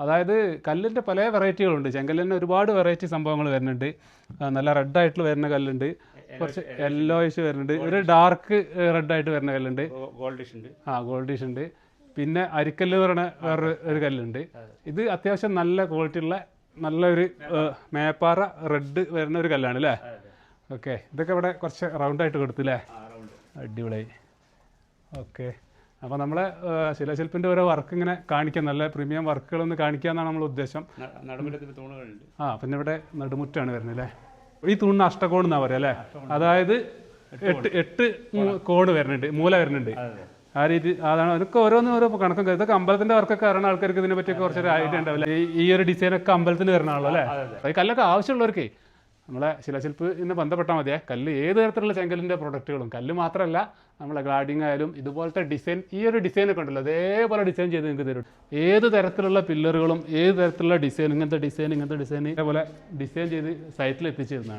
അതായത് കല്ലിൻ്റെ പല വെറൈറ്റികളുണ്ട്. ചെങ്കല്ലിന് ഒരുപാട് വെറൈറ്റി സംഭവങ്ങൾ വരുന്നുണ്ട്. നല്ല റെഡായിട്ട് വരുന്ന കല്ലുണ്ട്, കുറച്ച് യെല്ലോയിഷ് വരുന്നുണ്ട്, ഒരു ഡാർക്ക് റെഡായിട്ട് വരുന്ന കല്ലുണ്ട്, ഗോൾഡിഷ് ഉണ്ട്. പിന്നെ അരിക്കല്ല് എന്ന് പറയുന്ന വേറൊരു കല്ലുണ്ട്. ഇത് അത്യാവശ്യം നല്ല ക്വാളിറ്റി ഉള്ള നല്ലൊരു മേപ്പാറ റെഡ് വരുന്ന ഒരു കല്ലാണ് അല്ലേ? ഓക്കെ, ഇതൊക്കെ ഇവിടെ കുറച്ച് റൗണ്ടായിട്ട് കൊടുത്തില്ലേ? അടിപൊളിയായി. ഓക്കെ, അപ്പോൾ നമ്മളെ ശിലാശില്പിൻ്റെ ഓരോ വർക്ക് ഇങ്ങനെ കാണിക്കാം, നല്ല പ്രീമിയം വർക്കുകളൊന്ന് കാണിക്കുക എന്നാണ് നമ്മളെ ഉദ്ദേശം. പിന്നെ ഇവിടെ നടുമുറ്റാണ് വരുന്നത് അല്ലേ? ഈ തൂണിന് അഷ്ടകോൺ എന്നാ പറയുക അല്ലേ? അതായത് 8 കോണ് വരുന്നുണ്ട്, മൂല വരുന്നുണ്ട്. ആ രീതി അതാണ്. അതൊക്കെ ഓരോന്നും ഓരോ കണക്കും. ഇതൊക്കെ അമ്പലത്തിന്റെ വർക്കൊക്കെ അറിയുന്ന ആൾക്കാർക്ക് ഇതിനെ പറ്റിയൊക്കെ കുറച്ചൊരു ഐഡിയ ഉണ്ടാവില്ല. ഈ ഒരു ഡിസൈനൊക്കെ അമ്പലത്തിന് വരുന്നതാണല്ലോ അല്ലേ? ഈ കല്ലൊക്കെ ആവശ്യമുള്ളവർക്ക് നമ്മളെ ശിലാശില്പിനെ ബന്ധപ്പെട്ടാൽ മതിയേ. കല്ല് ഏത് തരത്തിലുള്ള ചെങ്കലിൻ്റെ പ്രൊഡക്റ്റുകളും, കല്ല് മാത്രമല്ല നമ്മളെ ഗ്ലാഡിങ് ആയാലും ഇതുപോലത്തെ ഡിസൈൻ, ഈ ഒരു ഡിസൈനൊക്കെ ഉണ്ടല്ലോ അതേപോലെ ഡിസൈൻ ചെയ്ത് നിങ്ങൾക്ക് തരും. ഏത് തരത്തിലുള്ള പില്ലറുകളും ഏത് തരത്തിലുള്ള ഡിസൈൻ, ഇങ്ങനത്തെ ഡിസൈൻ ഇതേപോലെ ഡിസൈൻ ചെയ്ത് സൈറ്റിൽ എത്തിച്ചു തരുന്നതാണ്.